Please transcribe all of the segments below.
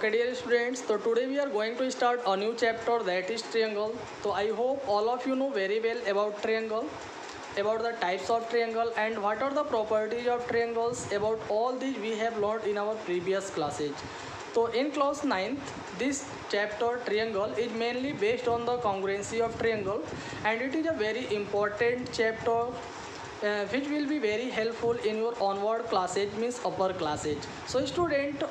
Okay dear students, so today we are going to start a new chapter, that is triangle. So I hope all of you know very well about triangle, about the types of triangle and what are the properties of triangles. About all these we have learned in our previous classes. So in class 9th, this chapter triangle is mainly based on the congruency of triangle, and it is a very important chapter which will be very helpful in your onward classes, means upper classes. So student,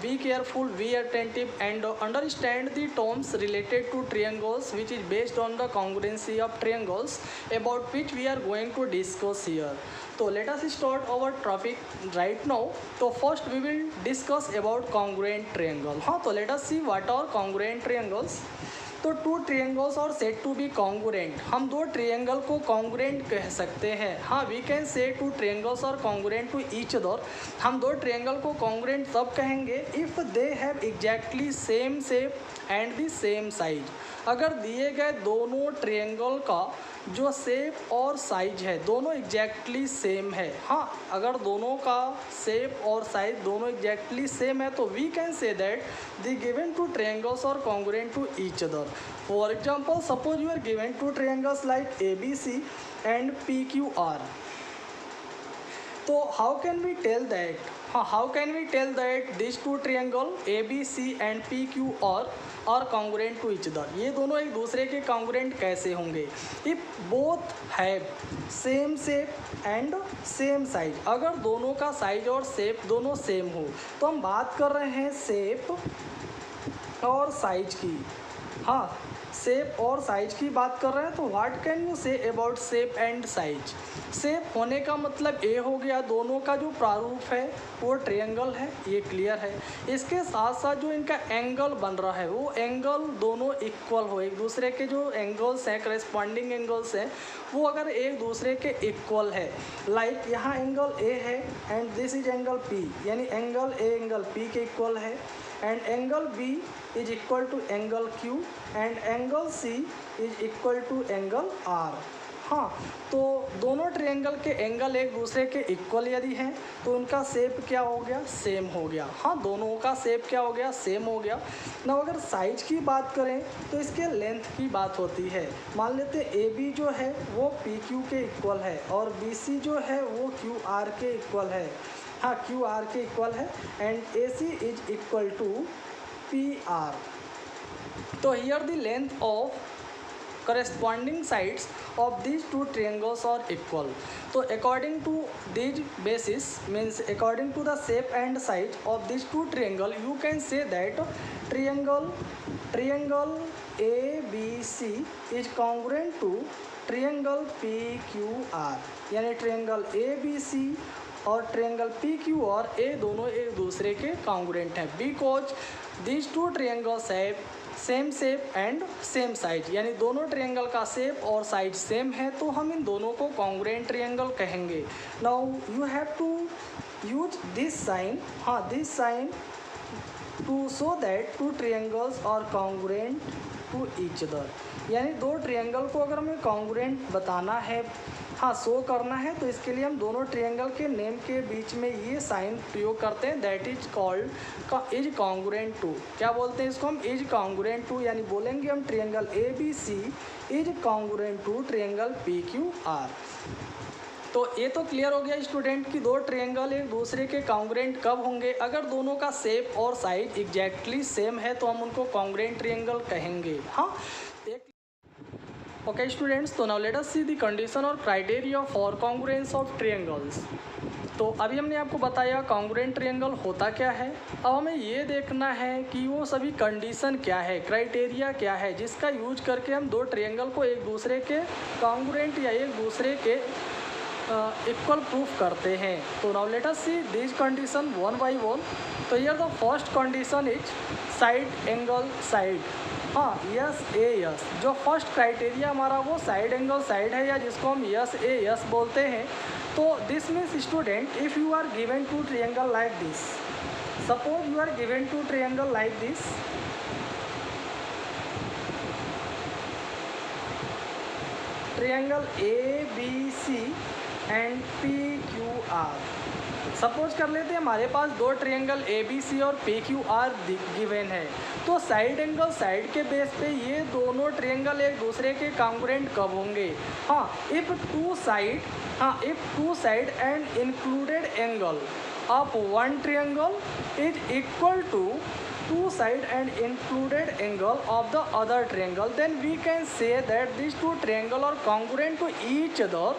be careful, be attentive and understand the terms related to triangles, which is based on the congruency of triangles, about which we are going to discuss here. So let us start our topic right now. So first we will discuss about congruent triangle. So let us see what are congruent triangles. तो to ट्रिएंगल्स और set to be congruent, हम दो triangle को congruent कह सकते हैं. हाँ, we can से टू ट्रिएंगल्स और कॉन्ग्रुएंट टू ईच अदर. हम दो ट्रिएंगल को कॉन्ग्रुएंट तब कहेंगे if they have exactly same shape and the same size. अगर दिए गए दोनों ट्रिएंगल का जो शेप और साइज है दोनों एग्जैक्टली सेम है. हाँ, अगर दोनों का शेप और साइज दोनों एग्जैक्टली सेम है तो we can say that the given two triangles are congruent to each other. For example, suppose you are given two triangles like ABC and PQR. तो how can we tell that, how can we tell that this two triangle ABC and PQR और congruent to each other. ये दोनों एक दूसरे के congruent कैसे होंगे? If both have same shape and same size. अगर दोनों का साइज और शेप दोनों सेम हो तो हम बात कर रहे हैं शेप और साइज की. हाँ, शेप और साइज की बात कर रहे हैं. तो what can you say about shape and size? Shape होने का मतलब ये हो गया दोनों का जो प्रारूप है वो ट्रायंगल है, ये क्लियर है. इसके साथ साथ जो इनका एंगल बन रहा है वो एंगल दोनों इक्वल हो, एक दूसरे के जो एंगल्स हैं, करेस्पॉन्डिंग एंगल्स हैं, वो अगर एक दूसरे के इक्वल है. लाइक यहाँ एंगल A है and this is angle P, यानी एंगल A एंगल P के इक्वल है and angle B is equal to angle Q and angle C is equal to angle R. हाँ, तो दोनों ट्रायंगल के एंगल एक दूसरे के इक्वल यदि हैं तो उनका शेप क्या हो गया? सेम हो गया. हाँ, दोनों का शेप क्या हो गया? सेम हो गया. ना अगर साइज की बात करें तो इसके लेंथ की बात होती है. मान लेते हैं AB जो है वो PQ के इक्वल है और BC जो है वो QR के इक्वल है. हाँ, QR के इक्वल है and AC is equal to PR. तो here the length of corresponding sides of these two triangles are equal. So according to these basis, means according to the shape and size of these two triangle, you can say that triangle ABC is congruent to triangle PQR. यानी triangle ABC और triangle PQR ये दोनों एक दूसरे के congruent हैं because these two triangles have same shape and same size. यानी दोनों ट्रायंगल का शेप और साइज सेम है तो हम इन दोनों को कॉन्ग्रुएंट ट्रायंगल कहेंगे. Now you have to use this sign. हाँ, this sign to show that two triangles are congruent to each other. यानी दो ट्रायंगल को अगर हमें कॉन्ग्रुएंट बताना है, हाँ, शो करना है, तो इसके लिए हम दोनों ट्रायंगल के नेम के बीच में ये साइन प्रयोग करते हैं. That is called is congruent to. क्या बोलते हैं इसको हम? Is congruent to. यानी बोलेंगे हम triangle ABC is congruent to triangle PQR. तो ये तो क्लियर हो गया स्टूडेंट कि दो ट्रायंगल एक दूसरे के कॉन्ग्रुएंट कब होंगे? अगर दोनों का शेप और साइज एग्जैक्टली सेम है तो हम उनको कॉन्ग्रुएंट ट्रायंगल कहेंगे. हाँ, ओके स्टूडेंट्स, तो now let us see the condition और criteria for congruence of triangles. तो अभी हमने आपको बताया कॉन्ग्रुएंट ट्रायंगल होता क्या है. अब हमें ये देखना है कि वो सभी कंडीशन क्या है, क्राइटेरिया क्या है, जिसका यूज करके हम दो ट्रायंगल को एक दूसरे के कॉन्ग्रुएंट या एक दूसरे के इक्वल प्रूफ करते हैं. तो now let us see this condition one by one. तो here the first condition is side angle side. हाँ, यस ए यस. जो फर्स्ट क्राइटेरिया हमारा वो साइड एंगल साइड है, या जिसको हम यस ए यस बोलते हैं. तो this means student if you are given two triangle like this, suppose you are given two triangle like this, triangle ABC and PQR. Suppose कर लेते हैं हमारे पास दो ट्रायंगल ए बी सी और पी क्यू आर गिवन है, तो side angle side के बेस पे ये दोनों ट्रायंगल एक दूसरे के कॉन्ग्रुएंट कब होंगे? हाँ, if two side and included angle of one triangle is equal to two side and included angle of the other triangle, then we can say that these two triangle are congruent to each other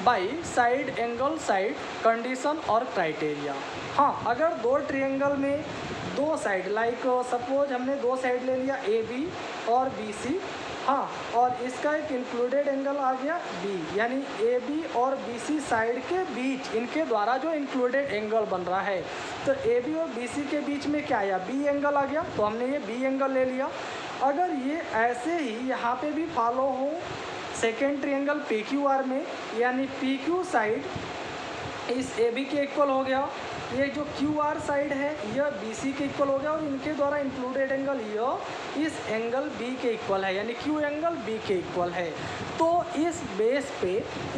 by side angle side condition और criteria। हाँ, अगर दो triangle में दो side like suppose हमने दो side ले लिया ए बी और बी सी, हाँ, और इसका एक इंक्लूडेड एंगल आ गया बी, यानी ए बी और बी सी साइड के बीच इनके द्वारा जो इंक्लूडेड एंगल बन रहा है, तो ए बी और बी सी के बीच में क्या आया? बी एंगल आ गया, तो हमने ये बी एंगल ले लिया। अगर ये ऐसे ही यहाँ पे भी फॉलो हो second triangle P Q are में, यानी पी क्यू साइड इस ए बी के इक्वल हो गया, ये जो क्यू आर साइड है यह बी सी के इक्वल हो गया, और इनके द्वारा इंक्लूडेड एंगल यह इस एंगल बी के इक्वल है, यानी क्यू एंगल बी के इक्वल है। तो इस बेस पे,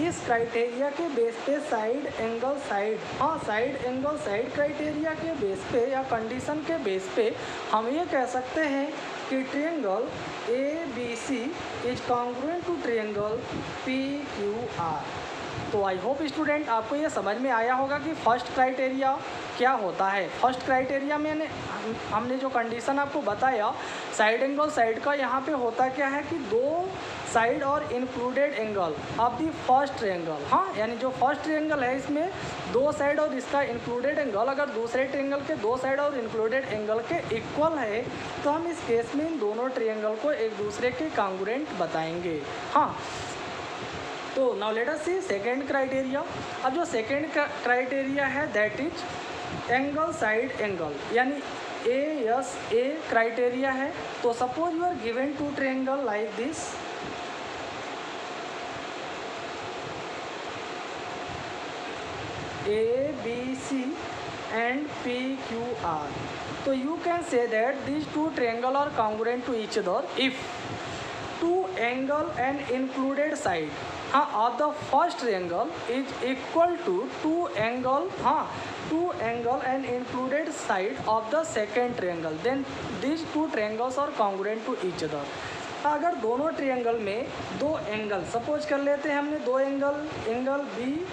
इस क्राइटेरिया के बेस पे साइड एंगल साइड, हाँ, साइड एंगल साइड क्राइटेरिया के बेस पे या कंडीशन के बेस पे हम ये कह सकते हैं कि triangle A B C is congruent to triangle P Q R. तो आई होप स्टूडेंट आपको ये समझ में आया होगा कि फर्स्ट क्राइटेरिया क्या होता है। फर्स्ट क्राइटेरिया में हमने जो कंडीशन आपको बताया साइड एंगल साइड का, यहाँ पे होता क्या है कि दो साइड और included angle of the first triangle, हाँ, यानी जो फर्स्ट ट्रायंगल है इसमें दो साइड और इसका इंक्लूडेड एंगल अगर दूसरे ट्रायंगल के दो साइड और इंक्लूडेड एंगल के इक्वल है, तो हम इस केस में इन दोनों ट्रायंगल को एक दूसरे के कॉन्ग्रुएंट बताएंगे। हाँ, तो now let us see second criteria. अब जो सेकेंड क्राइटेरिया है that is angle side angle, यानी ए क्राइटेरिया है। तो suppose you are given two triangle like this, A B C and P Q R, तो you can say that these two triangle are congruent to each other if two angle and included side, हाँ, of the first triangle is equal to two angle, हाँ, two angle and included side of the second triangle, then these two triangles are congruent to each other। अगर दोनों triangle में दो angle, suppose कर लेते हैं हमने दो एंगल बी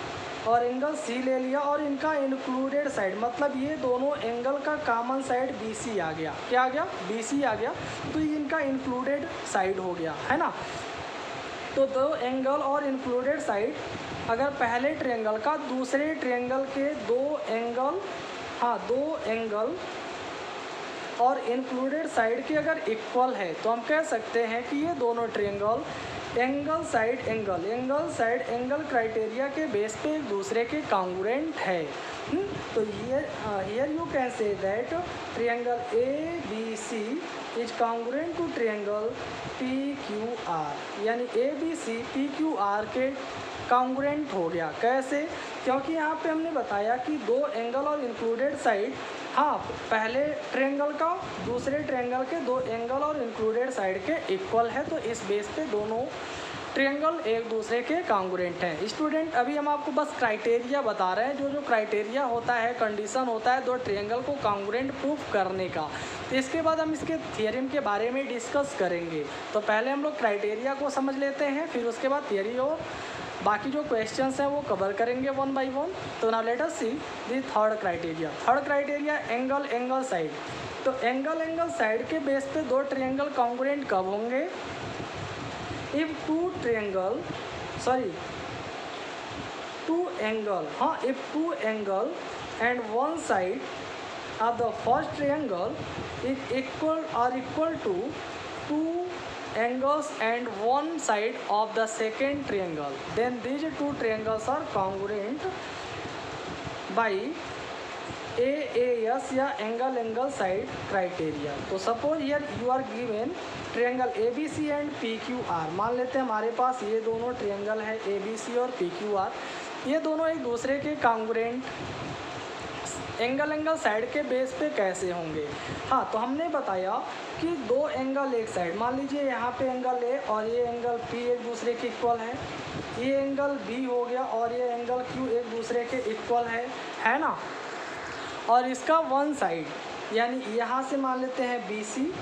और एंगल सी ले लिया, और इनका इंक्लूडेड साइड, मतलब ये दोनों एंगल का कॉमन साइड बी सी आ गया। क्या आ गया? बी सी आ गया, तो ये इनका इंक्लूडेड साइड हो गया, है ना। तो दो एंगल और इंक्लूडेड साइड अगर पहले ट्रायंगल का दूसरे ट्रायंगल के दो एंगल, हाँ, दो एंगल और इंक्लूडेड साइड की अगर इक्वल है, तो हम कह सकते हैं कि ये दोनों triangle angle side angle criteria के बेस पे एक दूसरे के कॉन्ग्रुएंट है। तो here you can say that triangle A B C is congruent to triangle P Q R, यानी A B C P Q R के कॉन्ग्रुएंट हो गया। कैसे? क्योंकि यहाँ पे हमने बताया कि दो एंगल और इंक्लूडेड साइड, हाँ, पहले ट्रायंगल का दूसरे ट्रायंगल के दो एंगल और इंक्लूडेड साइड के इक्वल है, तो इस बेस पे दोनों ट्रायंगल एक दूसरे के कॉन्ग्रुएंट हैं। स्टूडेंट, अभी हम आपको बस क्राइटेरिया बता रहे हैं, जो क्राइटेरिया होता है, कंडीशन होता है दो ट्रायंगल को कॉन्ग्रुएंट प्रूफ करने का। तो इसके बाद हम इसके थियरम के बारे में डिस्कस करेंगे। तो पहले हम लोग क्राइटेरिया को समझ लेते हैं, फिर उसके बाद थियरी और बाकी जो क्वेश्चंस हैं वो कवर करेंगे वन बाय वन। तो now let us see the third criteria. Third criteria angle side. तो एंगल साइड के बेस पे दो ट्रायंगल कॉन्ग्रुएंट कब होंगे? If two angle and one side of the first triangle is equal to two angles and one side of the second triangle, then these two triangles are congruent by AAS या angle side criteria। तो suppose here you are given triangle ABC and PQR। मान लेते हैं हमारे पास ये दोनों triangle है ABC और PQR, ये दोनों एक दूसरे के congruent एंगल साइड के बेस पे कैसे होंगे? हाँ, तो हमने बताया कि दो एंगल एक साइड, मान लीजिए यहाँ पे एंगल ए और ये एंगल पी एक दूसरे के इक्वल है, ये एंगल बी हो गया और ये एंगल क्यू एक दूसरे के इक्वल है ना। और इसका वन साइड यानी यहाँ से मान लेते हैं बी सी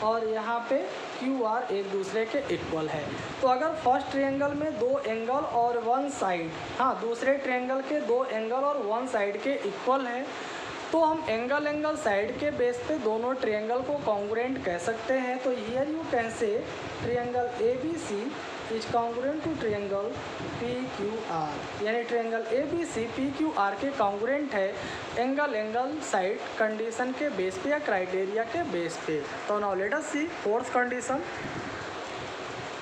और यहाँ पे क्यू आर एक दूसरे के इक्वल है। तो अगर फर्स्ट ट्रायंगल में दो एंगल और वन साइड, हाँ, दूसरे ट्रायंगल के दो एंगल और वन साइड के इक्वल है, तो हम एंगल साइड के बेस पे दोनों ट्रायंगल को कॉन्ग्रुएंट कह सकते हैं। तो here you can say triangle A B C is congruent to triangle P Q R, यानी triangle A B C P Q R के कॉन्ग्रुएंट है एंगल साइड कंडीशन के बेस पे या क्राइटेरिया के बेस पे। तो now let us see fourth condition.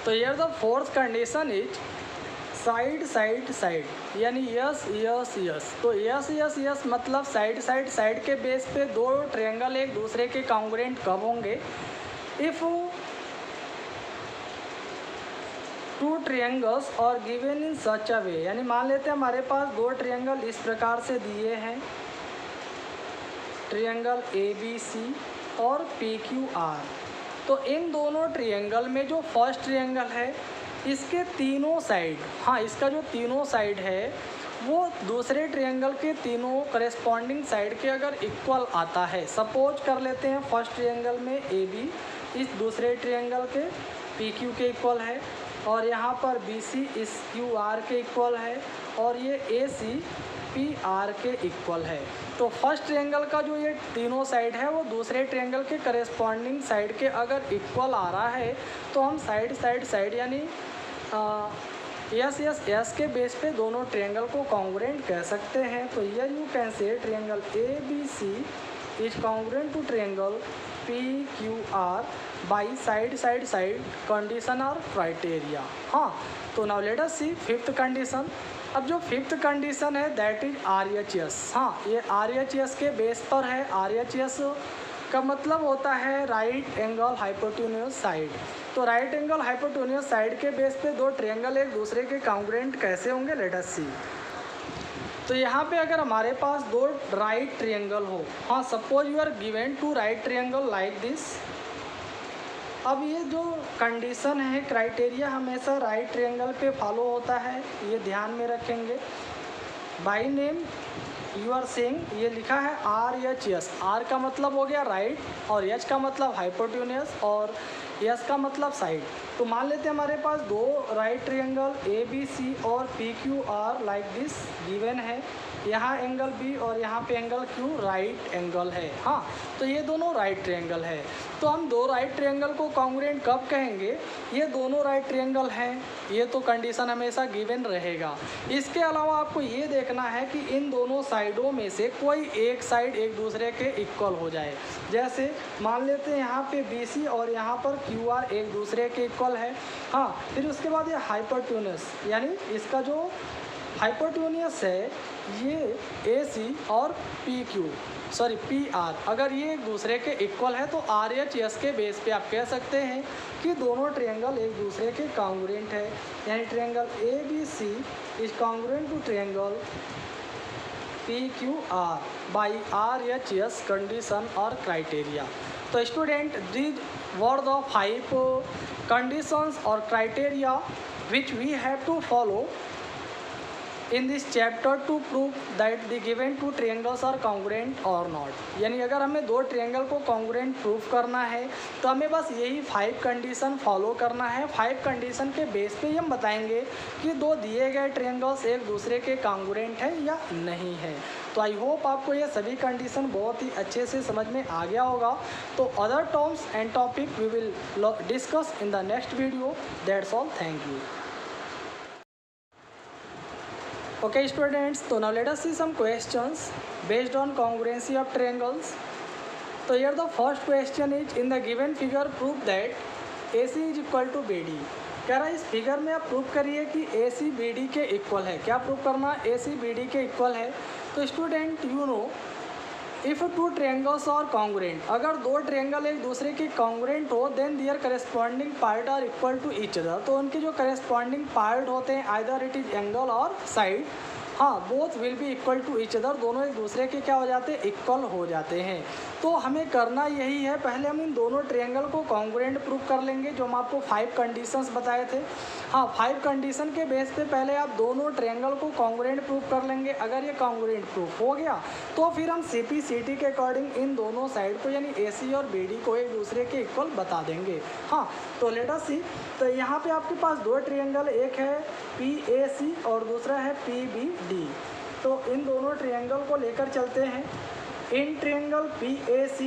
तो here the fourth condition is side side side, यानी यस यस यस। तो यस यस यस मतलब साइड साइड साइड के बेस पे दो ट्रायंगल एक दूसरे के कॉन्ग्रुएंट कब होंगे? इफ़ टू ट्रायंगल्स और गिवन इन सच अ वे, यानी मान लेते हैं हमारे पास दो ट्रायंगल इस प्रकार से दिए हैं, ट्रायंगल ए बी सी और पी क्यू आर। तो इन दोनों ट्रायंगल में जो फर्स्ट ट्रायंगल है इसके तीनों साइड, हाँ, इसका जो तीनों साइड है वो दूसरे ट्रायंगल के तीनों करेस्पॉन्डिंग साइड के अगर इक्वल आता है, सपोज कर लेते हैं फर्स्ट ट्रायंगल में ए बी इस दूसरे ट्रायंगल के पी क्यू के इक्वल है और यहाँ पर बी सी इस क्यू आर के इक्वल है और ये ए सी पी आर के इक्वल है। तो फर्स्ट ट्रायंगल का जो ये तीनों साइड है वो दूसरे ट्रायंगल के करेस्पॉन्डिंग साइड के अगर इक्वल आ रहा है तो हम साइड साइड साइड यानी यस यस यस के बेस पे दोनों ट्रायंगल को कॉन्ग्रुएंट कह सकते हैं। तो here you can say triangle A B C is congruent to triangle P Q R by side side side condition और क्राइटेरिया। हाँ, तो now let us see fifth condition. अब जो फिफ्थ कंडीशन है that is R H S. हाँ, ये R H S के base पर है। आर एच एस का मतलब होता है राइट एंगल हाइपोटेन्यूज साइड। तो राइट एंगल हाइपोटेन्यूज साइड के बेस पे दो ट्रायंगल एक दूसरे के कॉन्ग्रुएंट कैसे होंगे, लेट अस सी। तो यहाँ पे अगर हमारे पास दो राइट ट्रायंगल हो, हाँ, suppose you are given two right triangle like this. अब ये जो कंडीशन है, क्राइटेरिया हमेशा राइट ट्रायंगल पे फॉलो होता है, ये ध्यान में रखेंगे। By name you are saying, ये लिखा है आर एच एस। आर का मतलब हो गया राइट और एच का मतलब हाइपोटेन्यूज और एस का मतलब साइड। तो मान लेते हैं हमारे पास दो right triangle A B C और P Q R like this given है। यहाँ एंगल बी और यहाँ पे एंगल क्यू राइट एंगल है। हाँ, तो ये दोनों राइट ट्रायंगल है। तो हम दो राइट ट्रायंगल को कॉन्ग्रुएंट कब कहेंगे? ये दोनों राइट ट्रायंगल हैं, ये तो कंडीशन हमेशा गिवन रहेगा। इसके अलावा आपको ये देखना है कि इन दोनों साइडों में से कोई एक साइड एक दूसरे के इक्वल हो जाए। जैसे मान लेते हैं यहाँ पे बी सी और यहाँ पर क्यू आर एक दूसरे के इक्वल है। हाँ, फिर उसके बाद ये हाइपोटेन्यूज, यानी इसका जो हाइपोटेन्यूज है ये ए सी और पी आर, अगर ये एक दूसरे के इक्वल है तो आर एच एस के बेस पे आप कह सकते हैं कि दोनों ट्रायंगल एक दूसरे के कॉन्ग्रुएंट है। यानी triangle A B C is congruent to triangle P Q R by R H S condition और क्राइटेरिया। तो student, these were the 5 conditions or criteria which we have to follow in this chapter to prove that the given two triangles are congruent or not। यानी अगर हमें दो triangle को congruent prove करना है तो हमें बस यही 5 कंडीशन फॉलो करना है। 5 कंडीशन के बेस पे हम बताएंगे कि दो दिए गए ट्रायंगल्स एक दूसरे के कॉन्ग्रुएंट है या नहीं है। तो आई होप आपको ये सभी कंडीशन बहुत ही अच्छे से समझ में आ गया होगा। तो other terms and topic we will discuss in the next video. That's all, thank you. Okay students, so now let us see some questions based on congruency of triangles. So here the first question is, in the given figure prove that AC is equal to BD। कह रहा है इस figure में आप prove करिए कि AC BD के equal है। क्या प्रूव करना? AC BD के इक्वल है। तो student, you know if two triangles are congruent, अगर दो ट्रायंगल एक दूसरे के कॉन्ग्रुएंट हो then their corresponding part are equal to each other. तो उनके जो करेस्पॉन्डिंग पार्ट होते हैं आइदर इट इज एंगल और साइड, हाँ, both will be equal to each other, दोनों एक दूसरे के क्या हो जाते हैं? इक्वल हो जाते हैं। तो हमें करना यही है, पहले हम इन दोनों ट्रायंगल को कॉन्ग्रुएंट प्रूव कर लेंगे, जो हम आपको 5 कंडीशंस बताए थे। हाँ, 5 कंडीशन के बेस पे पहले आप दोनों ट्रायंगल को कॉन्ग्रुएंट प्रूव कर लेंगे। अगर ये कॉन्ग्रुएंट प्रूफ हो गया तो फिर हम CP/CT के अकॉर्डिंग इन दोनों साइड को यानी AC और BD को एक दूसरे के इक्वल बता देंगे। हाँ, तो लेट अस सी। तो यहाँ पे आपके पास दो ट्रायंगल, एक है PAC और दूसरा है PBD। तो इन दोनों ट्रायंगल को लेकर चलते हैं। In triangle PAC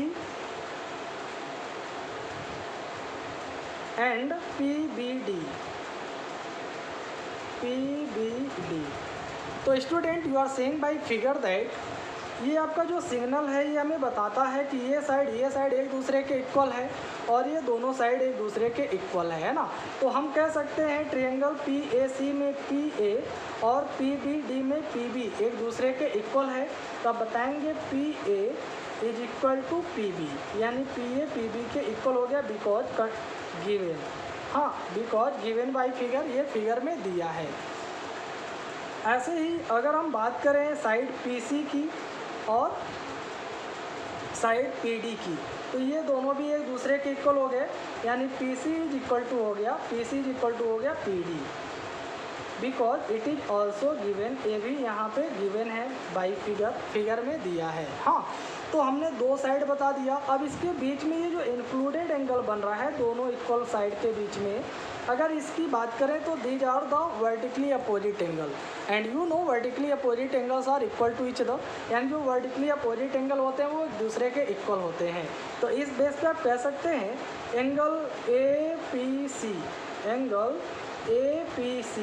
and PBD। तो student, you are saying by figure that ये आपका जो सिग्नल है ये हमें बताता है कि ये साइड एक दूसरे के इक्वल है और ये दोनों साइड एक दूसरे के इक्वल है ना। तो हम कह सकते हैं ट्रायंगल PAC में PA और PBD में PB एक दूसरे के इक्वल है। तो आप बताएंगे PA is equal to PB, यानी PA PB के इक्वल हो गया बिकॉज गिवन। हाँ, बिकॉज गिवन बाय फिगर, ये फिगर में दिया है। ऐसे ही अगर हम बात करें साइड PC की और साइड PD की, तो ये दोनों भी एक दूसरे के इक्वल हो गए, यानी PC इज इक्वल टू हो गया PD, because it is also given. ये भी यहाँ पे गिवन है बाई फिगर में दिया है। हाँ, तो हमने दो साइड बता दिया। अब इसके बीच में ये जो इंक्लूडेड एंगल बन रहा है दोनों इक्वल साइड के बीच में, अगर इसकी बात करें तो these are the vertically opposite angle, and you know vertically opposite angles are equal to each other, यानी जो वर्टिकली अपोजिट एंगल होते हैं वो एक दूसरे के इक्वल होते हैं। तो इस बेस पे आप कह सकते हैं angle APC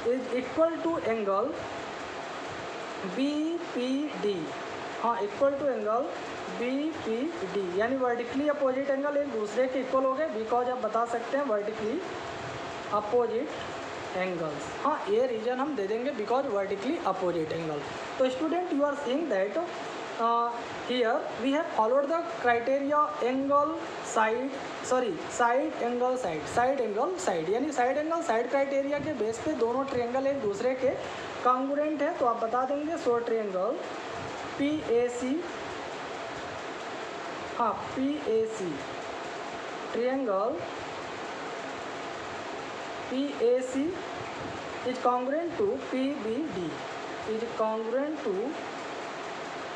is equal to angle BPD। हाँ, इक्वल टू एंगल BPD, यानी वर्टिकली अपोजिट एंगल एक दूसरे के इक्वल हो गए बिकॉज आप बता सकते हैं वर्टिकली अपोजिट एंगल्स। हाँ, ये रीजन हम दे देंगे बिकॉज वर्टिकली अपोजिट एंगल। तो student, you are seeing that here we have followed the criteria side angle side, यानी साइड एंगल साइड क्राइटेरिया के बेस पे दोनों ट्रायंगल एक दूसरे के कॉन्ग्रुएंट है। तो आप बता देंगे सो ट्रायंगल PAC, हाँ PAC triangle PAC is congruent to PBD, is congruent to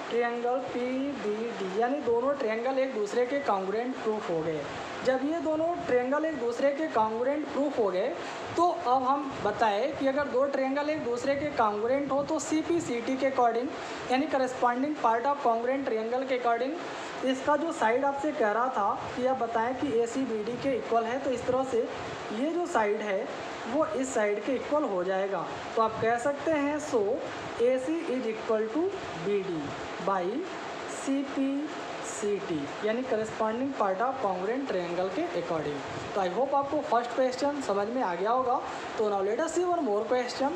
triangle PBD, यानी दोनों ट्रायंगल एक दूसरे के कॉन्ग्रुएंट प्रूफ हो गए। जब ये दोनों ट्रायंगल एक दूसरे के कॉन्ग्रुएंट प्रूफ हो गए तो अब हम बताएं कि अगर दो ट्रायंगल एक दूसरे के कॉन्ग्रुएंट हो तो CP/CT के अकॉर्डिंग, यानी corresponding part of congruent triangle के अकॉर्डिंग, इसका जो साइड आपसे कह रहा था कि आप बताएं कि AC/BD के इक्वल है, तो इस तरह से ये जो साइड है वो इस साइड के इक्वल हो जाएगा। तो आप कह सकते हैं so AC is equal to BD by CP/CT, यानी corresponding part of congruent triangle के अकॉर्डिंग। तो आई होप आपको फर्स्ट क्वेश्चन समझ में आ गया होगा। तो now let us see one more question.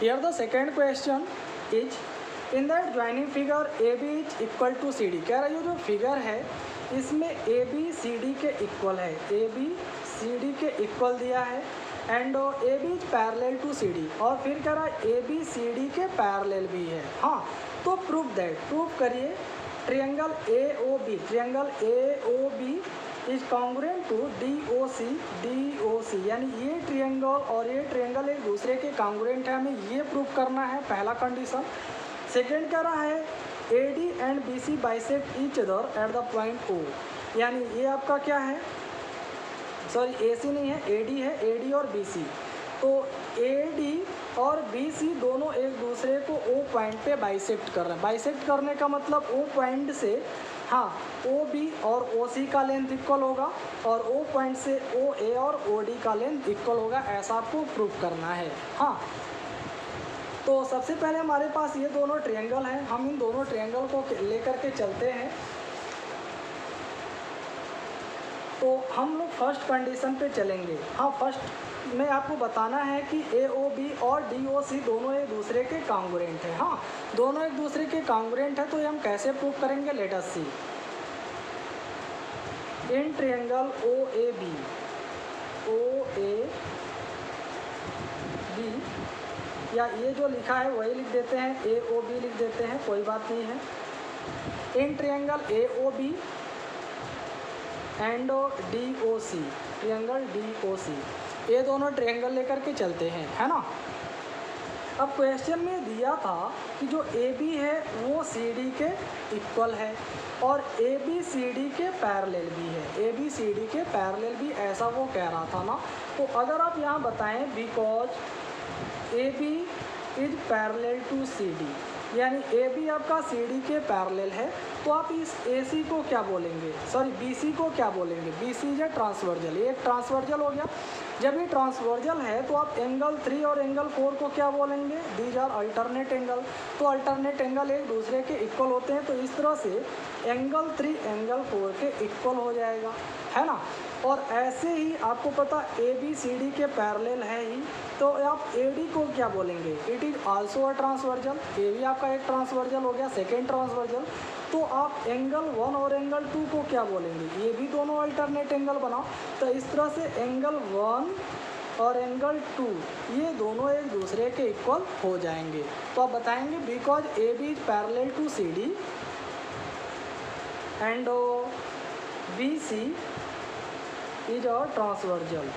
Here the second question is in that joining figure AB is equal to CD। कह रहा है ये जो फिगर है इसमें AB CD के इक्वल है, AB CD के इक्वल दिया है, and AB is parallel to CD, और फिर कह रहा है AB CD के पैरेलल भी है। हाँ, तो प्रूफ करिए triangle AOB is congruent to DOC, यानी ये ट्रायंगल और ये ट्रायंगल एक दूसरे के कॉन्ग्रुएंट है, हमें ये प्रूफ करना है, पहला कंडीशन। सेकेंड कह रहा है AD and BC bisect each other at the point O, यानी ये आपका क्या है, सॉरी AC नहीं है, AD है, AD और BC। तो AD और BC दोनों एक दूसरे को O पॉइंट पे बाइसेक्ट कर रहे हैं। बाइसेक्ट करने का मतलब O पॉइंट से, हाँ, OB और OC का लेंथ इक्वल होगा और O पॉइंट से OA और OD का लेंथ इक्वल होगा, ऐसा आपको प्रूफ करना है। हाँ, तो सबसे पहले हमारे पास ये दोनों ट्रायंगल हैं, हम इन दोनों ट्रायंगल को लेकर के चलते हैं। तो हम लोग फर्स्ट कंडीशन पे चलेंगे। हाँ, फर्स्ट में आपको बताना है कि AOB और DOC दोनों एक दूसरे के कॉन्ग्रुएंट है। हाँ, दोनों एक दूसरे के कॉन्ग्रुएंट है, तो ये हम कैसे प्रूव करेंगे, let us see. In triangle OAB या ये जो लिखा है वही लिख देते हैं, AOB लिख देते हैं, कोई बात नहीं है। इन triangle AOB and DOC, triangle DOC, ये दोनों ट्रियंगल लेकर के चलते हैं, है ना। अब क्वेश्चन में दिया था कि जो AB है वो CD के इक्वल है और AB CD के पैरेलल भी है, AB CD के पैरेलल भी, ऐसा वो कह रहा था ना। तो अगर आप यहाँ बताएं because AB is parallel to CD, यानी AB आपका CD के पैरेलल है, तो आप इस AC को क्या बोलेंगे, सॉरी BC को क्या बोलेंगे, BC इज ट्रांसवर्जल, ये एक ट्रांसवर्जल हो गया। जब ये ट्रांसवर्जल है तो आप एंगल 3 और एंगल 4 को क्या बोलेंगे, दीज आर अल्टरनेट एंगल। तो अल्टरनेट एंगल एक दूसरे के इक्वल होते हैं, तो इस तरह से एंगल 3 एंगल 4 के इक्वल हो जाएगा, है ना। और ऐसे ही आपको पता ABCD के पैरेलल है ही, तो आप AD को क्या बोलेंगे, it is also a transversal, ये भी आपका एक ट्रांसवर्जल हो गया, सेकेंड ट्रांसवर्जल। तो आप एंगल 1 और एंगल 2 को क्या बोलेंगे, ये भी दोनों अल्टरनेट एंगल बनाओ। तो इस तरह से एंगल 1 और एंगल 2 ये दोनों एक दूसरे के इक्वल हो जाएंगे। तो आप बताएंगे because AB is parallel to CD and BC is a transversal.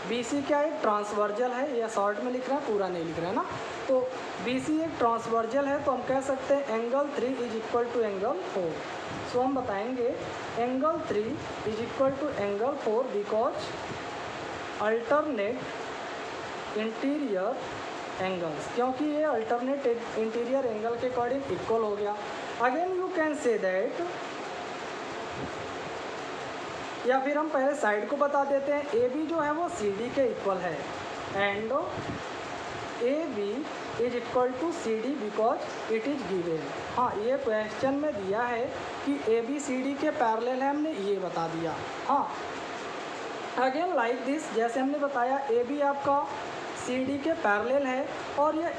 BC क्या है, ट्रांसवर्जल है, या शॉर्ट में लिख रहे हैं, पूरा नहीं लिख रहे हैं ना। तो BC एक ट्रांसवर्जल है, तो हम कह सकते हैं angle 3 is equal to angle 4। So हम बताएंगे angle 3 is equal to angle 4 because alternate interior angles, क्योंकि ये अल्टरनेट इंटीरियर एंगल के अकॉर्डिंग इक्वल हो गया। Again you can say that, या फिर हम पहले साइड को बता देते हैं, AB जो है वो CD के इक्वल है and AB is equal to CD because it is given. हाँ, ये क्वेश्चन में दिया है कि AB CD के पैरेलल है, हमने ये बता दिया। हाँ, अगेन लाइक दिस, जैसे हमने बताया AB आपका CD के पैरेलल है और ये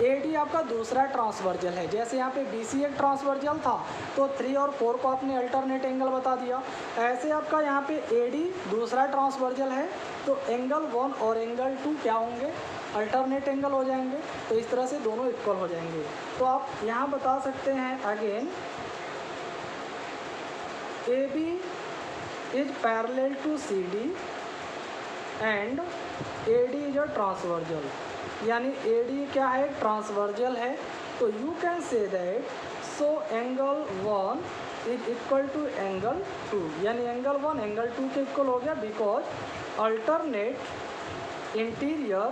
AD आपका दूसरा ट्रांसवर्जल है। जैसे यहाँ पे BC एक ट्रांसवर्जल था तो 3 और 4 को आपने अल्टरनेट एंगल बता दिया, ऐसे आपका यहाँ पे AD दूसरा ट्रांसवर्जल है, तो एंगल 1 और एंगल 2 क्या होंगे, अल्टरनेट एंगल हो जाएंगे। तो इस तरह से दोनों इक्वल हो जाएंगे। तो आप यहाँ बता सकते हैं again AB is parallel to CD and AD is a transversal, यानी AD क्या है, ट्रांसवर्जल है। तो you can say that so angle 1 is equal to angle 2, यानी एंगल 1 एंगल 2 के इक्वल हो गया बिकॉज अल्टरनेट इंटीरियर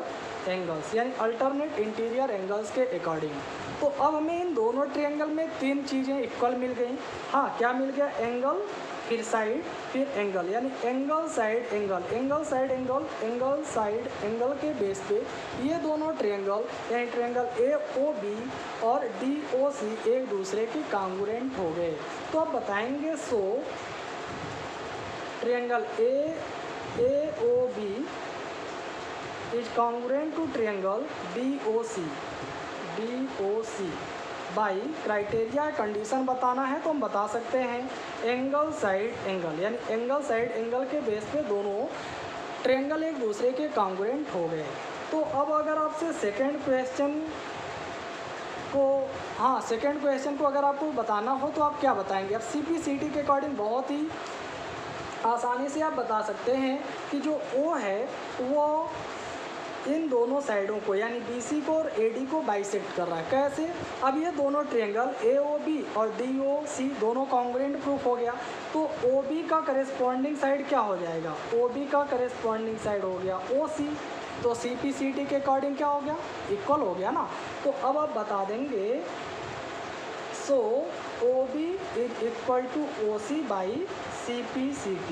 एंगल्स, यानी अल्टरनेट इंटीरियर एंगल्स के अकॉर्डिंग। तो अब हमें इन दोनों ट्रायंगल में 3 चीज़ें इक्वल मिल गई। हाँ, क्या मिल गया, एंगल, फिर साइड, फिर एंगल, यानी angle side angle, angle side angle, angle side angle के बेस पे ये दोनों ट्रायंगल यानी ट्रायंगल AOB और DOC एक दूसरे के कांगुरेंट हो गए। तो अब बताएंगे so triangle AOB is congruent to triangle DOC by criteria condition बताना है तो हम बता सकते हैं एंगल साइड एंगल, यानी एंगल साइड एंगल के बेस पे दोनों ट्रायंगल एक दूसरे के कांगुरेंट हो गए। तो अब अगर आपसे सेकंड क्वेश्चन को अगर आपको बताना हो तो आप क्या बताएंगे। अब CPCT के अकॉर्डिंग बहुत ही आसानी से आप बता सकते हैं कि जो O है वो इन दोनों साइडों को यानी BC को और AD को बाइसेक्ट कर रहा है। कैसे, अब ये दोनों ट्रायंगल AOB और DOC दोनों कॉन्ग्रुएंट प्रूफ हो गया, तो OB का करेस्पॉन्डिंग साइड क्या हो जाएगा, OB का करेस्पॉन्डिंग साइड हो गया OC, तो CPCT के अकॉर्डिंग क्या हो गया, इक्वल हो गया ना। तो अब आप बता देंगे so OB is equal to OC by CPCT।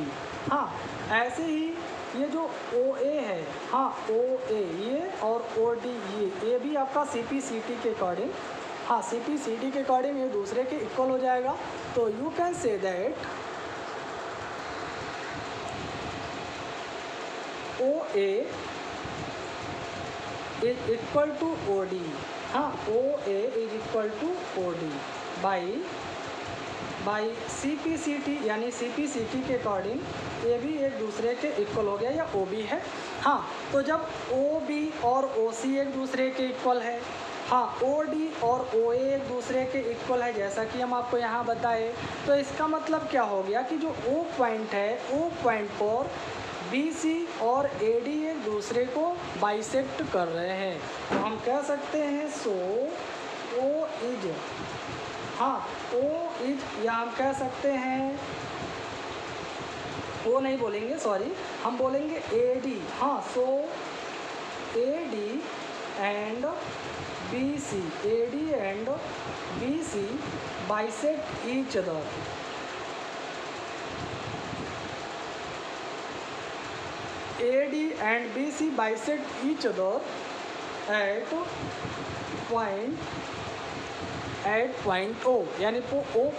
हाँ, ऐसे ही ये जो OA है, हाँ OA ये और OD ये भी आपका CPCT के अकॉर्डिंग, हाँ CPCT के अकॉर्डिंग ये दूसरे के इक्वल हो जाएगा। तो you can say that OA is equal to OD, हाँ OA is equal to OD by CPCT, यानी CPCT के अकॉर्डिंग ये भी एक दूसरे के इक्वल हो गया या OB है। हाँ, तो जब OB और OC एक दूसरे के इक्वल है हाँ, ओ डी और ओ ए एक दूसरे के इक्वल है, जैसा कि हम आपको यहाँ बताए। तो इसका मतलब क्या हो गया कि जो ओ पॉइंट है, ओ पॉइंट पर बी सी और ए डी एक दूसरे को बाइसेक्ट कर रहे हैं। तो हम कह सकते हैं सो ओ इज, हाँ ओ इज, या हम कह सकते हैं ओ नहीं बोलेंगे, सॉरी, हम बोलेंगे ए डी। हाँ, so A D and B C, A D and B C bisect each other. A D and B C bisect each other at point O, यानी ओ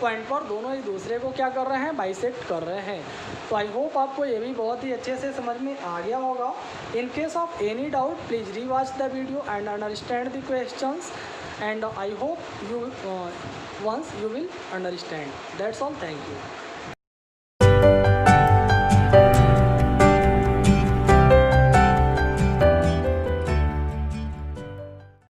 पॉइंट पर दोनों एक दूसरे को क्या कर रहे हैं, बाइसेक्ट कर रहे हैं। तो आई होप आपको ये भी बहुत ही अच्छे से समझ में आ गया होगा। In case of any doubt please rewatch the video and understand the questions, and I hope you once you will understand. That's all. Thank you.